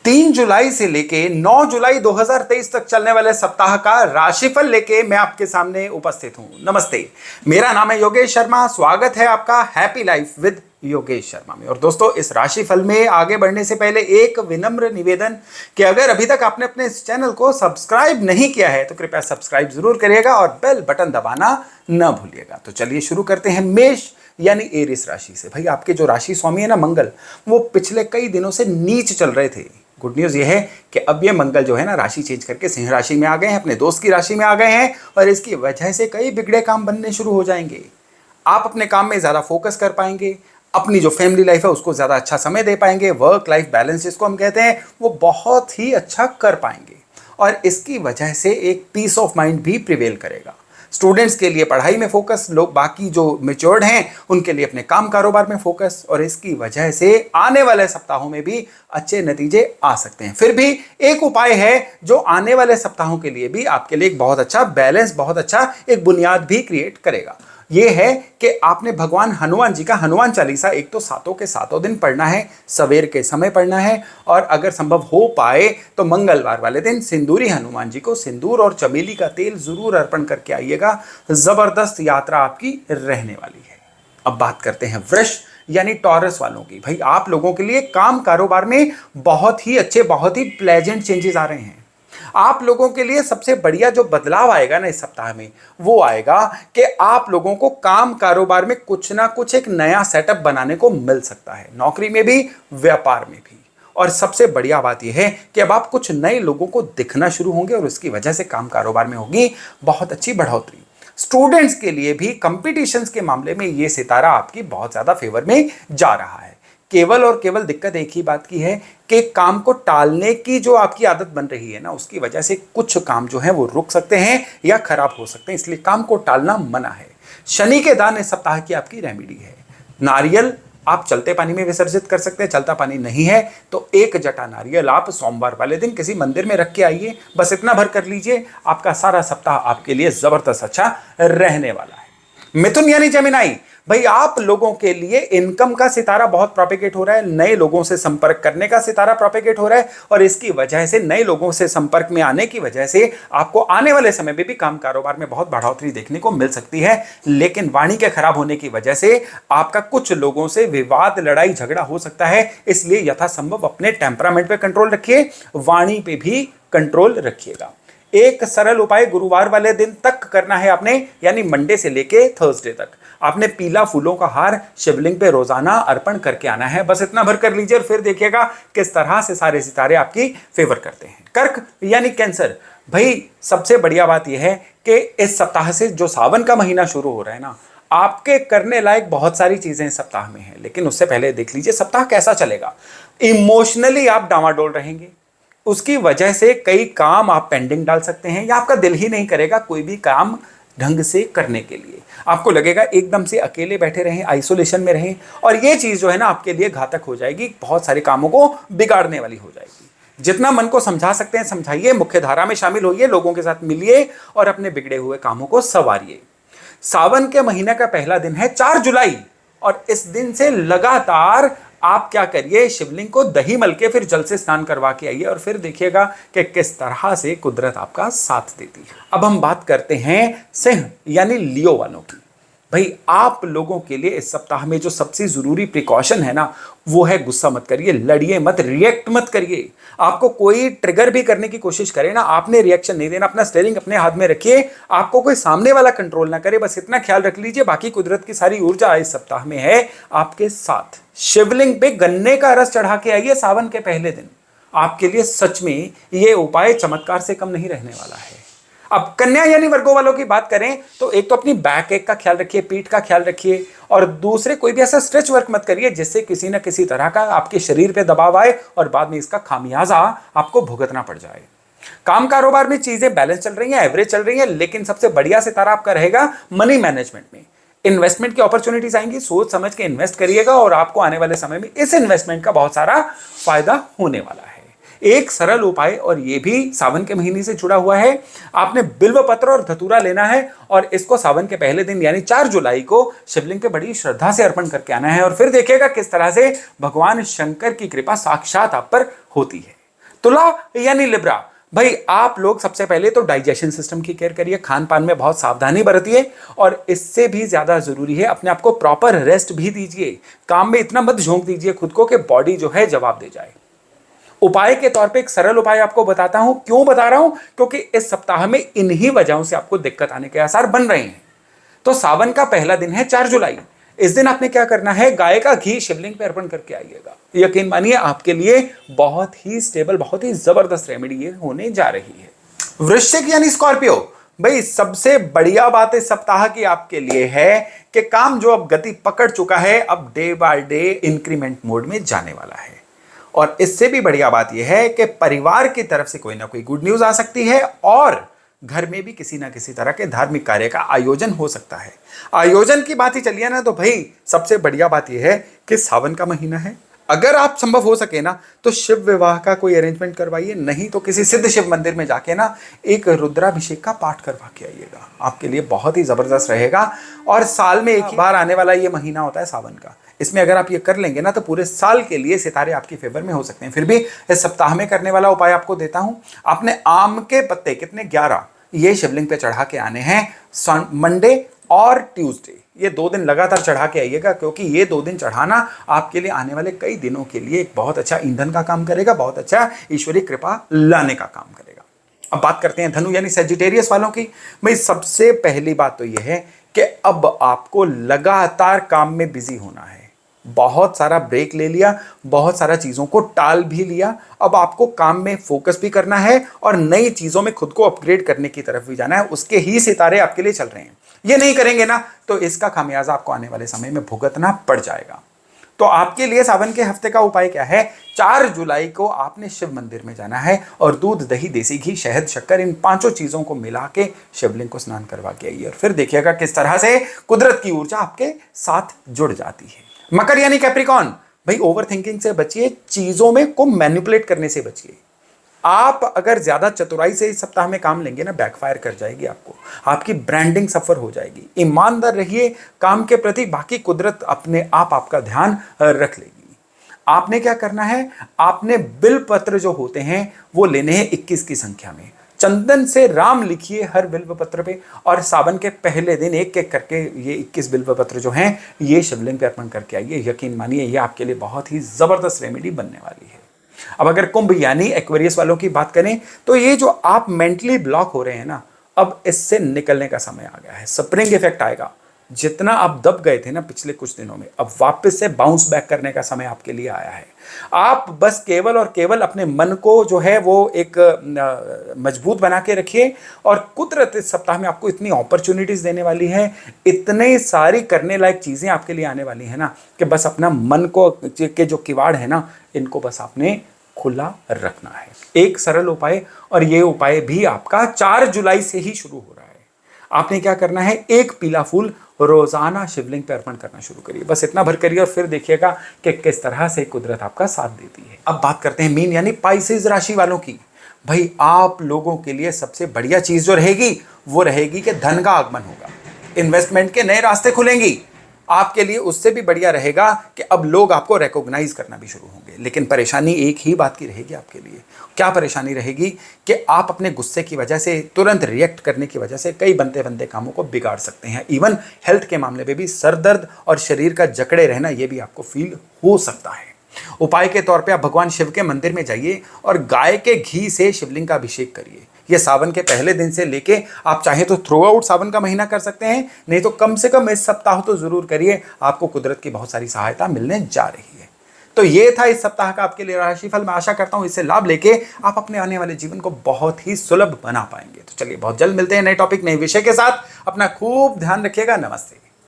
3 जुलाई से लेके 9 जुलाई 2023 तक चलने वाले सप्ताह का राशिफल लेके मैं आपके सामने उपस्थित हूं। नमस्ते, मेरा नाम है योगेश शर्मा। स्वागत है आपका happy life with Yogesh Sharma में। और दोस्तों, इस राशिफल में आगे बढ़ने से पहले एक विनम्र निवेदन कि अगर अभी तक आपने अपने इस चैनल को सब्सक्राइब नहीं किया है तो कृपया सब्सक्राइब जरूर करिएगा और बेल बटन दबाना न भूलिएगा। तो चलिए शुरू करते हैं मेष यानी एरिस राशि से। भाई, आपके जो राशि स्वामी है ना मंगल, वो पिछले कई दिनों से नीच चल रहे थे। गुड न्यूज ये है कि अब ये मंगल जो है ना राशि चेंज करके सिंह राशि में आ गए हैं, अपने दोस्त की राशि में आ गए हैं और इसकी वजह से कई बिगड़े काम बनने शुरू हो जाएंगे। आप अपने काम में ज्यादा फोकस कर पाएंगे, अपनी जो फैमिली लाइफ है उसको ज्यादा अच्छा समय दे पाएंगे, वर्क लाइफ बैलेंस जिसको हम कहते हैं वो बहुत ही अच्छा कर पाएंगे और इसकी वजह से एक पीस ऑफ माइंड भी प्रिवेल करेगा। स्टूडेंट्स के लिए पढ़ाई में फोकस, लोग बाकी जो मैच्योर्ड हैं उनके लिए अपने काम कारोबार में फोकस और इसकी वजह से आने वाले सप्ताहों में भी अच्छे नतीजे आ सकते हैं। फिर भी एक उपाय है जो आने वाले सप्ताहों के लिए भी आपके लिए एक बहुत अच्छा बैलेंस, बहुत अच्छा एक बुनियाद भी क्रिएट करेगा। यह है कि आपने भगवान हनुमान जी का हनुमान चालीसा एक तो सातों के सातों दिन पढ़ना है, सवेर के समय पढ़ना है और अगर संभव हो पाए तो मंगलवार वाले दिन सिंदूरी हनुमान जी को सिंदूर और चमेली का तेल जरूर अर्पण करके आइएगा। जबरदस्त यात्रा आपकी रहने वाली है। अब बात करते हैं वृष यानी टॉरस वालों की। भाई, आप लोगों के लिए काम कारोबार में बहुत ही अच्छे, बहुत ही प्लेजेंट चेंजेस आ रहे हैं। आप लोगों के लिए सबसे बढ़िया जो बदलाव आएगा ना इस सप्ताह में वो आएगा कि आप लोगों को काम कारोबार में कुछ ना कुछ एक नया सेटअप बनाने को मिल सकता है, नौकरी में भी, व्यापार में भी। और सबसे बढ़िया बात यह है कि अब आप कुछ नए लोगों को दिखना शुरू होंगे और उसकी वजह से काम कारोबार में होगी बहुत अच्छी बढ़ोतरी। स्टूडेंट्स के लिए भी कंपटीशंस के मामले में यह सितारा आपकी बहुत ज्यादा फेवर में जा रहा है। केवल और केवल दिक्कत एक ही बात की है कि काम को टालने की जो आपकी आदत बन रही है ना उसकी वजह से कुछ काम जो है वो रुक सकते हैं या खराब हो सकते हैं, इसलिए काम को टालना मना है। शनि के दान इस सप्ताह की आपकी रेमेडी है। नारियल आप चलते पानी में विसर्जित कर सकते हैं, चलता पानी नहीं है तो एक जटा नारियल आप सोमवार वाले दिन किसी मंदिर में रख के आइए। बस इतना भर कर लीजिए, आपका सारा सप्ताह आपके लिए जबरदस्त अच्छा रहने वाला है। मिथुन यानी जेमिनाई, भाई आप लोगों के लिए इनकम का सितारा बहुत प्रोपेगेट हो रहा है, नए लोगों से संपर्क करने का सितारा प्रोपेगेट हो रहा है और इसकी वजह से नए लोगों से संपर्क में आने की वजह से आपको आने वाले समय में भी काम कारोबार में बहुत बढ़ोतरी देखने को मिल सकती है। लेकिन वाणी के खराब होने की वजह से आपका कुछ लोगों से विवाद, लड़ाई झगड़ा हो सकता है, इसलिए यथासंभव अपने टेम्परामेंट पे कंट्रोल रखिए, वाणी पे भी कंट्रोल रखिएगा। एक सरल उपाय गुरुवार वाले दिन तक करना है आपने, यानी मंडे से लेके थर्सडे तक आपने पीला फूलों का हार शिवलिंग पे रोजाना अर्पण करके आना है। बस इतना भर कर लीजिए और फिर देखिएगा किस तरह से सारे सितारे आपकी फेवर करते हैं। कर्क यानी कैंसर, भाई सबसे बढ़िया बात यह है कि इस सप्ताह से जो सावन का महीना शुरू हो रहा है ना, आपके करने लायक बहुत सारी चीजें इस सप्ताह में है। लेकिन उससे पहले देख लीजिए सप्ताह कैसा चलेगा। इमोशनली आप डामाडोल रहेंगे, उसकी वजह से कई काम आप पेंडिंग डाल सकते हैं या आपका दिल ही नहीं करेगा कोई भी काम ढंग से करने के लिए। आपको लगेगा एकदम से अकेले बैठे रहें, आइसोलेशन में रहें और ये चीज जो है ना आपके लिए घातक हो जाएगी, बहुत सारे कामों को बिगाड़ने वाली हो जाएगी। जितना मन को समझा सकते हैं समझाइए, मुख्य धारा में शामिल होइए, लोगों के साथ मिलिए और अपने बिगड़े हुए कामों को संवारिए। सावन के महीने का पहला दिन है 4 जुलाई और इस दिन से लगातार आप क्या करिए, शिवलिंग को दही मल के फिर जल से स्नान करवा के आइए और फिर देखिएगा कि किस तरह से कुदरत आपका साथ देती है। अब हम बात करते हैं सिंह यानी लियो वालों की। भाई आप लोगों के लिए इस सप्ताह में जो सबसे जरूरी प्रिकॉशन है ना वो है गुस्सा मत करिए, लड़िए मत, रिएक्ट मत करिए। आपको कोई ट्रिगर भी करने की कोशिश करे ना, आपने रिएक्शन नहीं देना, अपना स्टीयरिंग अपने हाथ में रखिए, आपको कोई सामने वाला कंट्रोल ना करे, बस इतना ख्याल रख लीजिए। बाकी कुदरत की सारी ऊर्जा इस सप्ताह में है आपके साथ। शिवलिंग पे गन्ने का रस चढ़ा के आइए सावन के पहले दिन, आपके लिए सच में यह उपाय चमत्कार से कम नहीं रहने वाला है। अब कन्या यानी वर्गो वालों की बात करें तो एक तो अपनी बैक एक का ख्याल रखिए, पीठ का ख्याल रखिए और दूसरे कोई भी ऐसा स्ट्रेच वर्क मत करिए जिससे किसी ना किसी तरह का आपके शरीर पे दबाव आए और बाद में इसका खामियाजा आपको भुगतना पड़ जाए। काम कारोबार में चीजें बैलेंस चल रही हैं, एवरेज चल रही हैं, लेकिन सबसे बढ़िया सितारा आपका रहेगा मनी मैनेजमेंट में। इन्वेस्टमेंट की अपॉर्चुनिटीज आएंगी, सोच समझ के इन्वेस्ट करिएगा और आपको आने वाले समय में इस इन्वेस्टमेंट का बहुत सारा फायदा होने वाला है। एक सरल उपाय और ये भी सावन के महीने से जुड़ा हुआ है, आपने बिल्व पत्र और धतूरा लेना है और इसको सावन के पहले दिन यानी 4 जुलाई को शिवलिंग पे बड़ी श्रद्धा से अर्पण करके आना है और फिर देखिएगा किस तरह से भगवान शंकर की कृपा साक्षात आप पर होती है। तुला यानी लिब्रा, भाई आप लोग सबसे पहले तो डाइजेशन सिस्टम की केयर करिए, खान पान में बहुत सावधानी बरतिए, और इससे भी ज्यादा जरूरी है अपने आप को प्रॉपर रेस्ट भी दीजिए। काम में इतना मत झोंक दीजिए खुद को कि बॉडी जो है जवाब दे जाए। उपाय के तौर पे एक सरल उपाय आपको बताता हूं। क्यों बता रहा हूं? क्योंकि इस सप्ताह में इन्हीं वजहों से आपको दिक्कत आने के आसार बन रहे हैं। तो सावन का पहला दिन है 4 जुलाई। इस दिन आपने क्या करना है, गाय का घी शिवलिंग पे अर्पण करके आइएगा। यकीन मानिए आपके लिए बहुत ही स्टेबल, बहुत ही जबरदस्त रेमेडी ये होने जा रही है। वृश्चिक यानी स्कॉर्पियो, भाई सबसे बढ़िया बात इस सप्ताह की आपके लिए है कि काम जो अब गति पकड़ चुका है अब day by day increment mode में जाने वाला है। और इससे भी बढ़िया बात यह है कि परिवार की तरफ से कोई ना कोई गुड न्यूज आ सकती है, और घर में भी किसी ना किसी तरह के धार्मिक कार्य का आयोजन हो सकता है। आयोजन की बात ही चलिए ना, तो भाई सबसे बढ़िया बात यह है कि सावन का महीना है। अगर आप संभव हो सके ना तो शिव विवाह का कोई अरेंजमेंट करवाइए, नहीं तो किसी सिद्ध शिव मंदिर में जाके ना एक रुद्राभिषेक का पाठ करवा के आइएगा, आपके लिए बहुत ही जबरदस्त रहेगा। और साल में एक बार आने वाला ये महीना होता है सावन का, इसमें अगर आप ये कर लेंगे ना तो पूरे साल के लिए सितारे आपकी फेवर में हो सकते हैं। फिर भी इस सप्ताह में करने वाला उपाय आपको देता हूं। आपने आम के पत्ते कितने 11 ये शिवलिंग पे चढ़ा के आने हैं मंडे और ट्यूसडे। ये 2 दिन लगातार चढ़ा के आइएगा, क्योंकि ये 2 दिन चढ़ाना आपके लिए आने वाले कई दिनों के लिए एक बहुत अच्छा ईंधन का काम करेगा, बहुत अच्छा ईश्वरीय कृपा लाने का काम करेगा। अब बात करते हैं धनु यानी सेजिटेरियस वालों की। भाई सबसे पहली बात तो यह है कि अब आपको लगातार काम में बिजी होना है। बहुत सारा ब्रेक ले लिया, बहुत सारा चीजों को टाल भी लिया, अब आपको काम में फोकस भी करना है और नई चीजों में खुद को अपग्रेड करने की तरफ भी जाना है। उसके ही सितारे आपके लिए चल रहे हैं। ये नहीं करेंगे ना तो इसका खामियाजा आपको आने वाले समय में भुगतना पड़ जाएगा। तो आपके लिए सावन के हफ्ते का उपाय क्या है? 4 जुलाई को आपने शिव मंदिर में जाना है और दूध, दही, देसी घी, शहद, शक्कर, इन 5 चीजों को मिला के शिवलिंग को स्नान करवा के आइए, और फिर देखिएगा किस तरह से कुदरत की ऊर्जा आपके साथ जुड़ जाती है। मकर यानी कैप्रिकॉन, भाई ओवर थिंकिंग से बचिए, चीजों में को मैनिपुलेट करने से बचिए। आप अगर ज्यादा चतुराई से इस सप्ताह में काम लेंगे ना, बैकफायर कर जाएगी आपको, आपकी ब्रांडिंग सफर हो जाएगी। ईमानदार रहिए काम के प्रति, बाकी कुदरत अपने आप आपका ध्यान रख लेगी। आपने क्या करना है, आपने बिल पत्र जो होते हैं वो लेने हैं 21 की संख्या में। चंदन से राम लिखिए हर बिल्व पत्र पे, और सावन के पहले दिन एक एक करके ये 21 बिल्व पत्र जो हैं ये शिवलिंग पे अर्पण करके आइए। यकीन मानिए ये आपके लिए बहुत ही जबरदस्त रेमेडी बनने वाली है। अब अगर कुंभ यानी एक्वेरियस वालों की बात करें तो ये जो आप मेंटली ब्लॉक हो रहे हैं ना, अब इससे निकलने का समय आ गया है। स्प्रिंग इफेक्ट आएगा। जितना आप दब गए थे ना पिछले कुछ दिनों में, अब वापस से बाउंस बैक करने का समय आपके लिए आया है। आप बस केवल और केवल अपने मन को जो है वो एक मजबूत बना के रखिए, और कुदरत इस सप्ताह में आपको इतनी अपॉर्चुनिटीज देने वाली है, इतने सारी करने लायक चीजें आपके लिए आने वाली है ना, कि बस अपना मन को के जो किवाड़ है ना, इनको बस आपने खुला रखना है। एक सरल उपाय, और ये उपाय भी आपका 4 जुलाई से ही शुरू हो रहा है। आपने क्या करना है, एक पीला फूल रोजाना शिवलिंग पे अर्पण करना शुरू करिए। बस इतना भर करिए और फिर देखिएगा कि किस तरह से कुदरत आपका साथ देती है। अब बात करते हैं मीन यानी पाइसेस राशि वालों की। भाई आप लोगों के लिए सबसे बढ़िया चीज जो रहेगी वो रहेगी कि धन का आगमन होगा, इन्वेस्टमेंट के नए रास्ते खुलेंगी। आपके लिए उससे भी बढ़िया रहेगा कि अब लोग आपको रिकॉग्नाइज करना भी शुरू होंगे। लेकिन परेशानी एक ही बात की रहेगी आपके लिए। क्या परेशानी रहेगी कि आप अपने गुस्से की वजह से, तुरंत रिएक्ट करने की वजह से कई बनते बनते कामों को बिगाड़ सकते हैं। इवन हेल्थ के मामले में भी सर दर्द और शरीर का जकड़े रहना ये भी आपको फील हो सकता है। उपाय के तौर पे आप भगवान शिव के मंदिर में जाइए और गाय के घी से शिवलिंग का अभिषेक करिए। ये सावन के पहले दिन से लेके आप चाहे तो थ्रू आउट सावन का महीना कर सकते हैं, नहीं तो कम से कम इस सप्ताह तो जरूर करिए। आपको कुदरत की बहुत सारी सहायता मिलने जा रही है। तो ये था इस सप्ताह का आपके लिए राशिफल। मैं आशा करता हूं इससे लाभ लेके आप अपने आने वाले जीवन को बहुत ही सुलभ बना पाएंगे। तो चलिए बहुत जल्द मिलते हैं नए टॉपिक, नए विषय के साथ। अपना खूब ध्यान रखिएगा। नमस्ते।